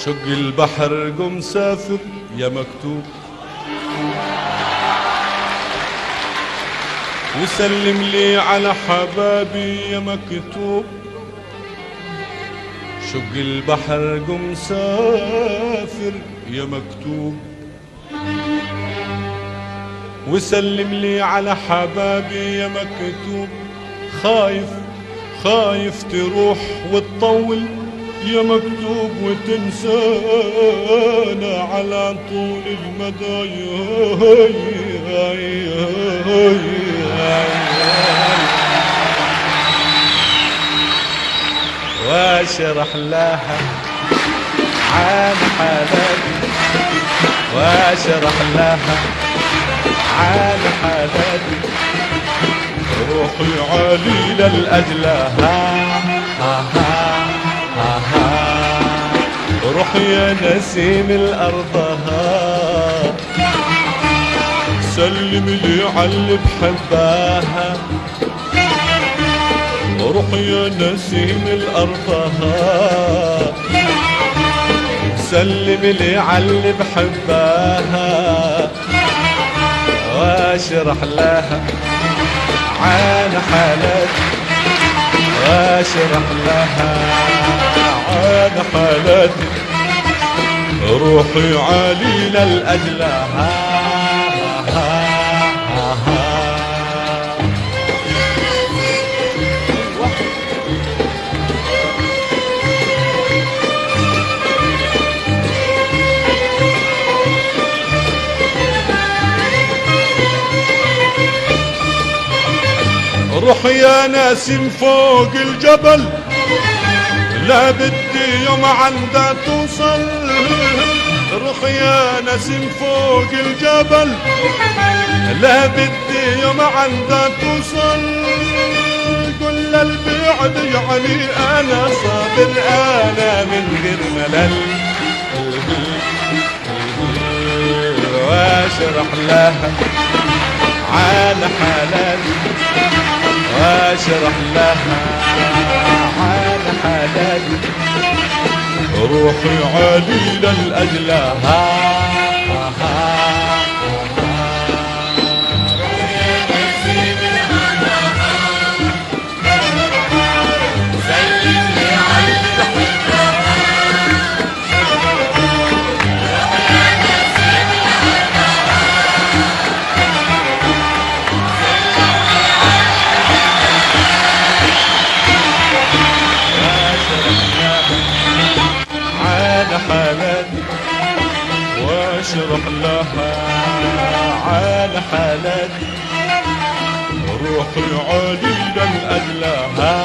شق البحر قم سافر يا مكتوب، وسلم لي على حبابي يا مكتوب. شق البحر قم سافر يا مكتوب، وسلم لي على حبابي يا مكتوب. خايف خايف تروح وتطول يا مكتوب وتنسانا على طول المدى. واشرح لها عن حالتي، واشرح لها عن حالتي. روحي عالي للأجلها، روح يا نسيم الأرضها. سلم لي عاللي بحباها، روح يا نسيم الأرضها. سلم لي عاللي بحباها، واشرح لها عن حالتي، واشرح لها عن حالتي. روحي عالي للأجلها. روح يا ناسم فوق الجبل، لا بدي يوم عندها توصل. روح يا ناسم فوق الجبل، لا بدي يوم عندها توصل. قل البعد يعني انا صابر، انا من غير ملل. واشرح لها عن حالتي، واشرح لها عن حالتي. روحي عالي للأجلها. حالتي، واشرح لها عن حالتي. روحي عالي للأجلها.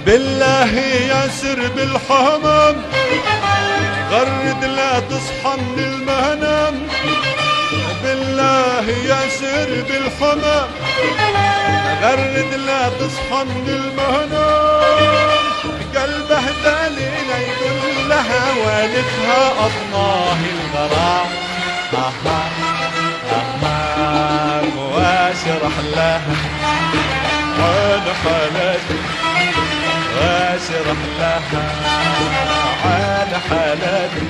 بالله يا سر بالحمام، غرد لا تصحى من المنام. بالله يا سر بالحمام، غرد لا تصحى من المنام. قلبه دليل يدلها والفها الله الغرام. واشرح لها عن حالتي، واشرح لها عن حالتي.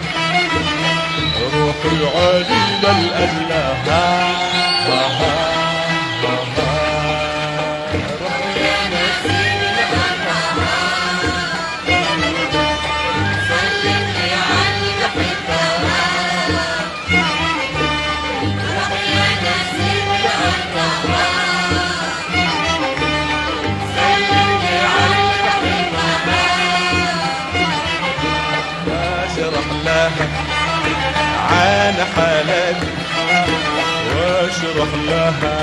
روحي عالي للأجلها. عن حالتي، واشرح لها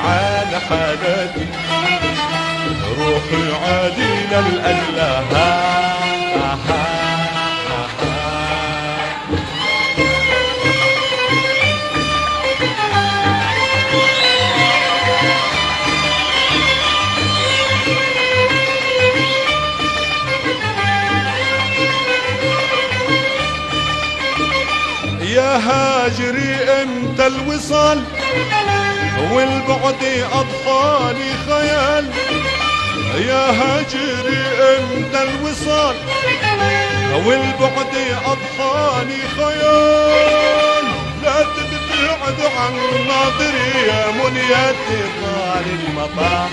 عن حالتي. روحي عالي للأجلها. يا هاجري امتى الوصال والبعد اضحاني خيال، يا هاجري امتى الوصال والبعد اضحاني خيال، لا تبتعد عن ناظري يا منيتي طال المطار.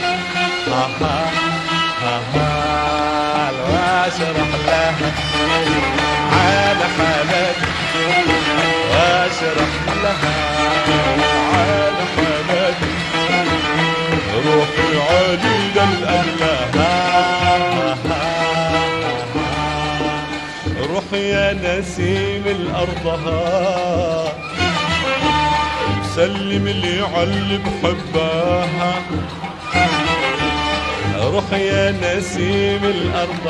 واشرح لها على حالتي، واشرح لها على حالتي، روحي عليل الأله، روحي يا نسيم الأرض سلم لي عاللي بحبها، روحي يا نسيم الأرض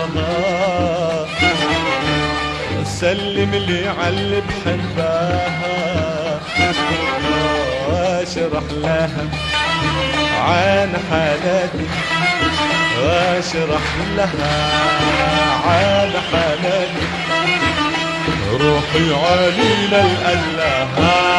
سلم لي عاللي بحبها، واشرح لها عن حالتي، واشرح لها عن حالتي، روحي عليل الأله.